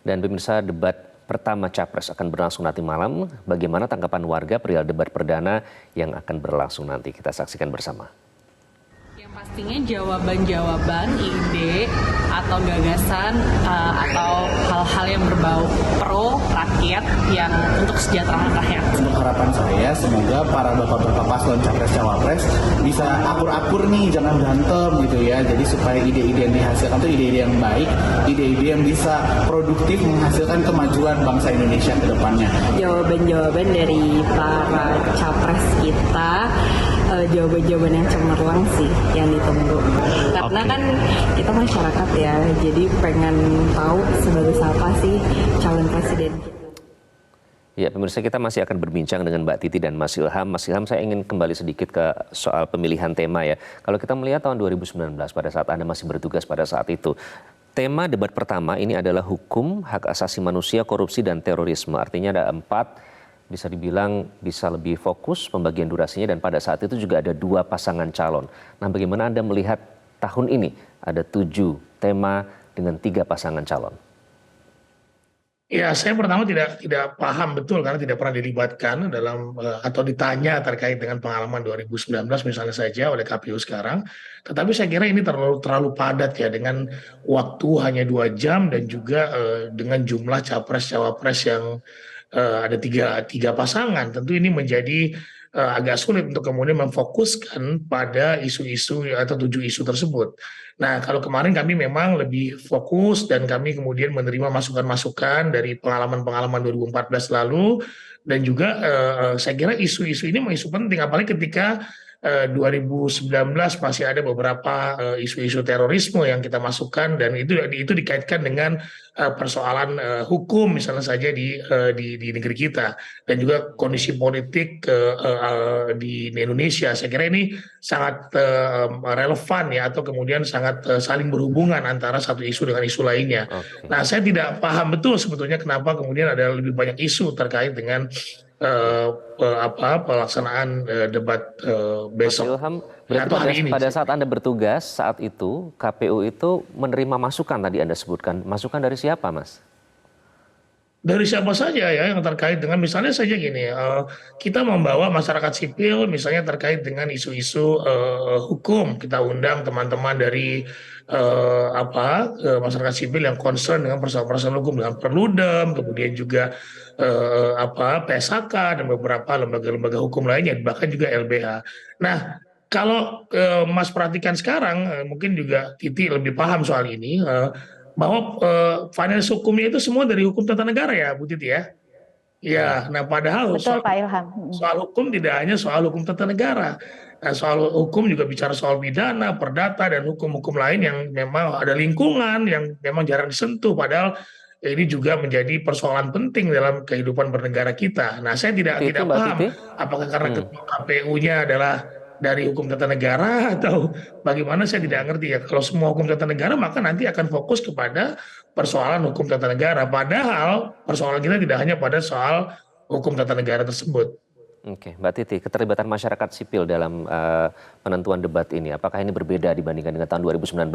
Dan pemirsa, debat pertama Capres akan berlangsung nanti malam. Bagaimana tanggapan warga perihal debat perdana yang akan berlangsung nanti? Kita saksikan bersama. Yang pastinya jawaban-jawaban, ide atau gagasan atau hal-hal yang berbau pro rakyat yang untuk kesejahteraan rakyat. Untuk harapan saya, semoga para bapak-bapak paslon capres-cawapres bisa akur-akur nih, jangan berantem gitu ya. Jadi supaya ide-ide yang dihasilkan itu ide-ide yang baik, ide-ide yang bisa produktif menghasilkan kemajuan bangsa Indonesia ke depannya. Jawaban-jawaban dari para capres kita, jawaban-jawaban yang cemerlang sih yang ditunggu. Karena kan kita masyarakat ya, jadi pengen tahu sebagus apa sih calon presiden. Ya, pemirsa, kita masih akan berbincang dengan Mbak Titi dan Mas Ilham. Mas Ilham, saya ingin kembali sedikit ke soal pemilihan tema ya. Kalau kita melihat tahun 2019 pada saat Anda masih bertugas pada saat itu, tema debat pertama ini adalah hukum, hak asasi manusia, korupsi, dan terorisme. Artinya ada 4, bisa dibilang bisa lebih fokus pembagian durasinya, dan pada saat itu juga ada 2 pasangan calon. Nah, bagaimana Anda melihat tahun ini ada 7 tema dengan 3 pasangan calon? Ya, saya pertama tidak paham betul karena tidak pernah dilibatkan dalam atau ditanya terkait dengan pengalaman 2019 misalnya saja oleh KPU sekarang. Tetapi saya kira ini terlalu padat ya, dengan waktu hanya 2 jam dan juga dengan jumlah capres-cawapres yang ada tiga pasangan. Tentu ini menjadi agak sulit untuk kemudian memfokuskan pada isu-isu atau 7 isu tersebut. Nah, kalau kemarin kami memang lebih fokus dan kami kemudian menerima masukan-masukan dari pengalaman-pengalaman 2014 lalu, dan juga saya kira isu-isu ini isu penting, apalagi ketika 2019 masih ada beberapa isu-isu terorisme yang kita masukkan, dan itu dikaitkan dengan persoalan hukum misalnya saja di negeri kita, dan juga kondisi politik di Indonesia. Saya kira ini sangat relevan ya, atau kemudian sangat saling berhubungan antara satu isu dengan isu lainnya. Oke. Nah, saya tidak paham betul sebetulnya kenapa kemudian ada lebih banyak isu terkait dengan pelaksanaan debat Mas besok Ilham, berarti atau hari ini. pada saat Anda bertugas saat itu, KPU itu menerima masukan tadi Anda sebutkan. Masukan dari siapa, Mas? Dari siapa saja ya yang terkait dengan, misalnya saja gini, kita membawa masyarakat sipil misalnya terkait dengan isu-isu hukum, kita undang teman-teman dari masyarakat sipil yang concern dengan persoalan-persoalan hukum, dengan Perludem, kemudian juga PSHK dan beberapa lembaga-lembaga hukum lainnya, bahkan juga LBH. Nah, kalau Mas perhatikan sekarang, mungkin juga Titi lebih paham soal ini, bahwa finance hukumnya itu semua dari hukum tata negara ya, Bu Titi ya. Ya, nah padahal Betul Pak Ilham. soal hukum tidak hanya soal hukum tata negara. Nah, soal hukum juga bicara soal pidana, perdata, dan hukum-hukum lain yang memang ada lingkungan yang memang jarang disentuh. Padahal ini juga menjadi persoalan penting dalam kehidupan bernegara kita. Nah, saya tidak Mbak paham Titi? apakah karena ketua KPU-nya adalah dari hukum tata negara atau bagaimana, saya tidak ngerti ya. Kalau semua hukum tata negara, maka nanti akan fokus kepada persoalan hukum tata negara. Padahal persoalan kita tidak hanya pada soal hukum tata negara tersebut. Oke, Mbak Titi, keterlibatan masyarakat sipil dalam penentuan debat ini, apakah ini berbeda dibandingkan dengan tahun 2019?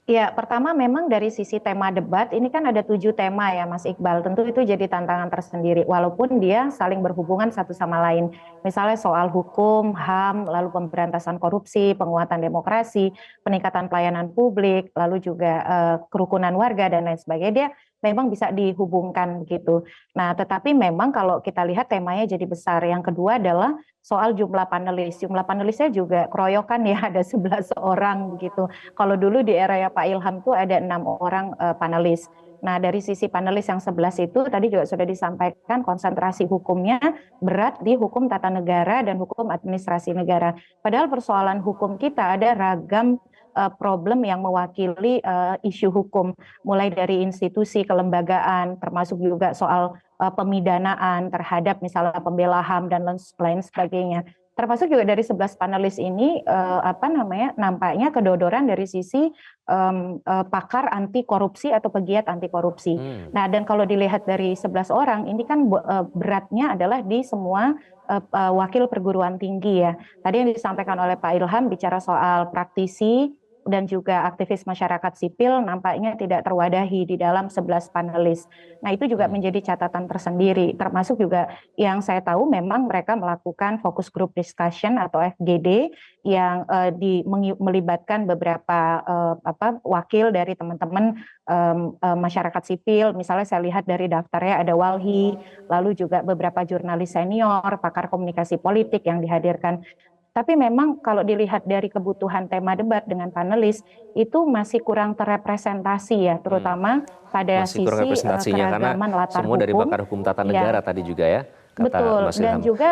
Ya, pertama memang dari sisi tema debat, ini kan ada 7 tema ya Mas Iqbal, tentu itu jadi tantangan tersendiri, walaupun dia saling berhubungan satu sama lain. Misalnya soal hukum, HAM, lalu pemberantasan korupsi, penguatan demokrasi, peningkatan pelayanan publik, lalu juga kerukunan warga dan lain sebagainya, dia memang bisa dihubungkan gitu. Nah, tetapi memang kalau kita lihat temanya jadi besar. Yang kedua adalah soal jumlah panelis. Jumlah panelisnya juga keroyokan ya, ada 11 orang gitu. Kalau dulu di era Pak Ilham tuh ada 6 orang panelis. Nah, dari sisi panelis yang 11 itu tadi juga sudah disampaikan konsentrasi hukumnya berat di hukum tata negara dan hukum administrasi negara. Padahal persoalan hukum kita ada ragam problem yang mewakili isu hukum, mulai dari institusi kelembagaan, termasuk juga soal pemidanaan terhadap misalnya pembela HAM dan lain sebagainya. Termasuk juga dari 11 panelis ini nampaknya kedodoran dari sisi pakar anti korupsi atau pegiat anti korupsi. Nah, dan kalau dilihat dari 11 orang ini kan beratnya adalah di semua wakil perguruan tinggi ya. Tadi yang disampaikan oleh Pak Ilham bicara soal praktisi, dan juga aktivis masyarakat sipil nampaknya tidak terwadahi di dalam 11 panelis. Nah, itu juga menjadi catatan tersendiri, termasuk juga yang saya tahu memang mereka melakukan focus group discussion atau FGD yang melibatkan beberapa wakil dari teman-teman masyarakat sipil. Misalnya saya lihat dari daftarnya ada Walhi, lalu juga beberapa jurnalis senior, pakar komunikasi politik yang dihadirkan. Tapi memang kalau dilihat dari kebutuhan tema debat dengan panelis itu masih kurang terrepresentasi ya, terutama pada Masih kurang sisi representasinya karena keragaman latar semua dari hukum. pakar hukum tata Ya, negara tadi juga ya, kata betul, Mas dan Ilham. juga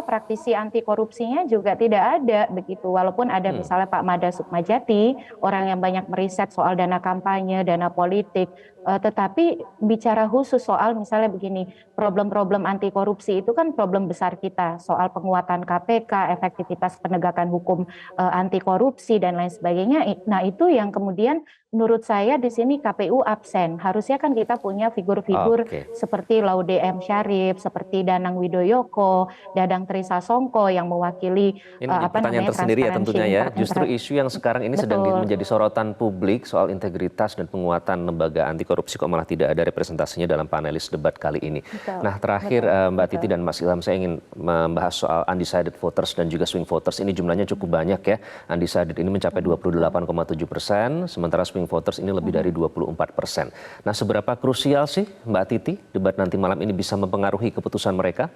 praktisi anti korupsinya juga tidak ada begitu. Walaupun ada misalnya Pak Mada Sukmajati, orang yang banyak meriset soal dana kampanye, dana politik, tetapi bicara khusus soal misalnya begini, problem-problem anti korupsi itu kan problem besar kita, soal penguatan KPK, efektivitas penegakan hukum anti korupsi dan lain sebagainya. Nah, itu yang kemudian menurut saya di sini KPU absen. Harusnya kan kita punya figur-figur seperti Laude M. Syarif, seperti Danang Widoyoko, Dadang Trisasongko yang mewakili Ini pertanyaan tersendiri ya tentunya ya. Justru isu yang sekarang ini sedang menjadi sorotan publik soal integritas dan penguatan lembaga anti korupsi kok malah tidak ada representasinya dalam panelis debat kali ini. Nah, terakhir Mbak Titi dan Mas Ilham, saya ingin membahas soal undecided voters dan juga swing voters. Ini jumlahnya cukup banyak ya. Undecided ini mencapai 28,7%, sementara swing voters ini lebih dari 24%. Nah, seberapa krusial sih Mbak Titi debat nanti malam ini bisa mempengaruhi keputusan mereka?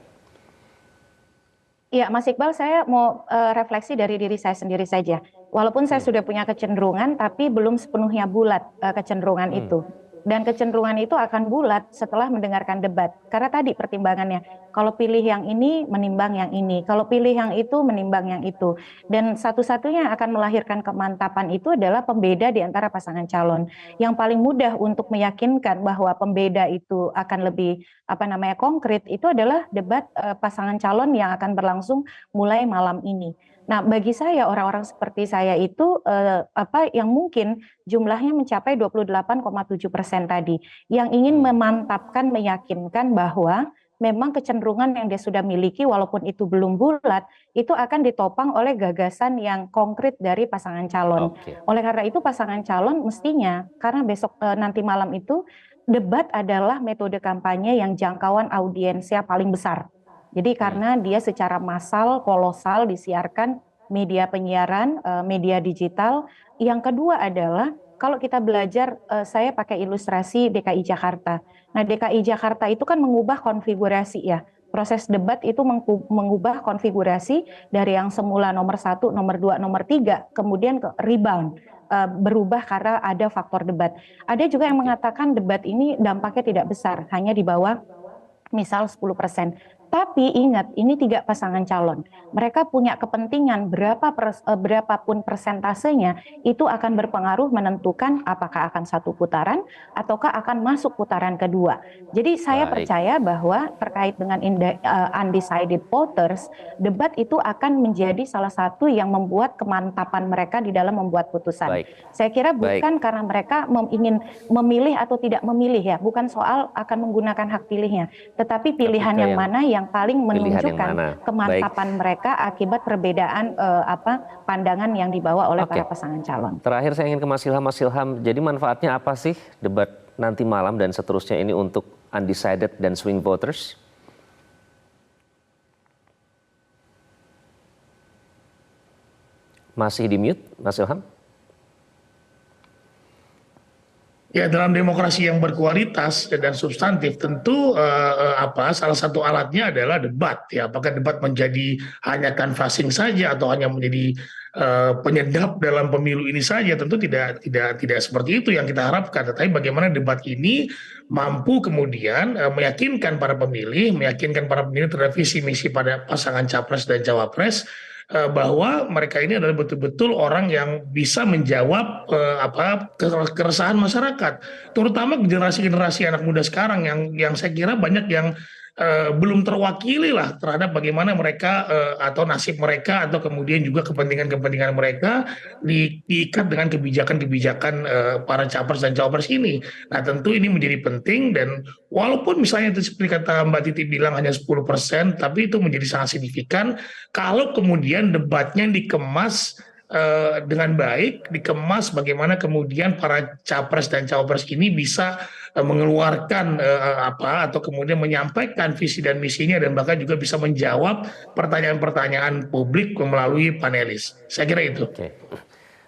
Ya, Mas Iqbal, saya mau refleksi dari diri saya sendiri saja. Walaupun saya sudah punya kecenderungan, tapi belum sepenuhnya bulat kecenderungan itu. Dan kecenderungan itu akan bulat setelah mendengarkan debat. Karena tadi pertimbangannya, kalau pilih yang ini, menimbang yang ini. Kalau pilih yang itu, menimbang yang itu. Dan satu-satunya yang akan melahirkan kemantapan itu adalah pembeda di antara pasangan calon. Yang paling mudah untuk meyakinkan bahwa pembeda itu akan lebih konkret, itu adalah debat pasangan calon yang akan berlangsung mulai malam ini. Nah, bagi saya orang-orang seperti saya itu yang mungkin jumlahnya mencapai 28,7% tadi, yang ingin memantapkan, meyakinkan bahwa memang kecenderungan yang dia sudah miliki walaupun itu belum bulat, itu akan ditopang oleh gagasan yang konkret dari pasangan calon. Oleh karena itu pasangan calon mestinya, karena besok nanti malam itu debat adalah metode kampanye yang jangkauan audiensnya paling besar. Jadi karena dia secara massal, kolosal disiarkan media penyiaran, media digital. Yang kedua adalah kalau kita belajar, saya pakai ilustrasi DKI Jakarta. Nah, DKI Jakarta itu kan mengubah konfigurasi ya. Proses debat itu mengubah konfigurasi dari yang semula nomor 1, nomor 2, nomor 3, kemudian ke rebound. Berubah karena ada faktor debat. Ada juga yang mengatakan debat ini dampaknya tidak besar, hanya di bawah misal 10%. Tapi ingat, ini 3 pasangan calon. Mereka punya kepentingan berapapun persentasenya, itu akan berpengaruh menentukan apakah akan satu putaran ataukah akan masuk putaran kedua. Jadi saya percaya bahwa terkait dengan undecided voters, debat itu akan menjadi salah satu yang membuat kemantapan mereka di dalam membuat putusan. Saya kira bukan karena mereka ingin memilih atau tidak memilih ya, bukan soal akan menggunakan hak pilihnya, tetapi pilihan yang mana yang paling menunjukkan kemantapan mereka akibat perbedaan pandangan yang dibawa oleh para pasangan calon. Terakhir saya ingin ke Mas Ilham. Mas Ilham, jadi manfaatnya apa sih debat nanti malam dan seterusnya ini untuk undecided dan swing voters? Masih di mute, Mas Ilham? Ya, dalam demokrasi yang berkualitas dan substantif tentu salah satu alatnya adalah debat ya. Apakah debat menjadi hanya canvassing saja atau hanya menjadi penyedap dalam pemilu ini saja, tentu tidak seperti itu yang kita harapkan. Tetapi bagaimana debat ini mampu kemudian meyakinkan para pemilih terhadap visi misi pada pasangan capres dan cawapres, bahwa mereka ini adalah betul-betul orang yang bisa menjawab keresahan masyarakat, terutama generasi-generasi anak muda sekarang yang saya kira banyak yang belum terwakili lah terhadap bagaimana mereka atau nasib mereka atau kemudian juga kepentingan-kepentingan mereka diikat dengan kebijakan-kebijakan para capres dan cawapres ini. Nah, tentu ini menjadi penting, dan walaupun misalnya itu seperti kata Mbak Titi bilang hanya 10%, tapi itu menjadi sangat signifikan kalau kemudian debatnya dikemas dengan baik, dikemas bagaimana kemudian para capres dan cawapres ini bisa mengeluarkan atau kemudian menyampaikan visi dan misinya dan bahkan juga bisa menjawab pertanyaan-pertanyaan publik melalui panelis. Saya kira itu. Oke.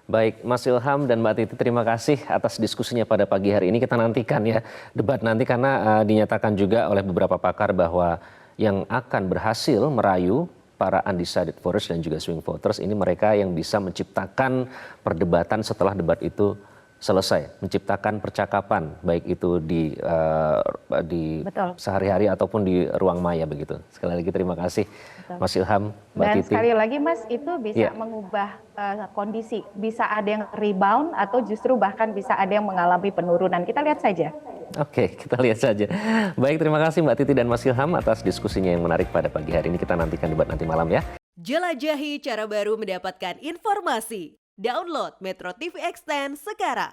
Baik, Mas Ilham dan Mbak Titi, terima kasih atas diskusinya pada pagi hari ini. Kita nantikan ya debat nanti, karena dinyatakan juga oleh beberapa pakar bahwa yang akan berhasil merayu para undecided voters dan juga swing voters ini mereka yang bisa menciptakan perdebatan setelah debat itu selesai, menciptakan percakapan baik itu di Betul. sehari-hari ataupun di ruang maya begitu. Sekali lagi terima kasih Mas Ilham, Mbak Dan Titi. sekali lagi Mas, itu bisa Iya. mengubah kondisi, bisa ada yang rebound atau justru bahkan bisa ada yang mengalami penurunan. Kita lihat saja. Oke, kita lihat saja. Baik, terima kasih Mbak Titi dan Mas Ilham atas diskusinya yang menarik pada pagi hari ini. Kita nantikan debat nanti malam ya. Jelajahi cara baru mendapatkan informasi. Download Metro TV Extend sekarang.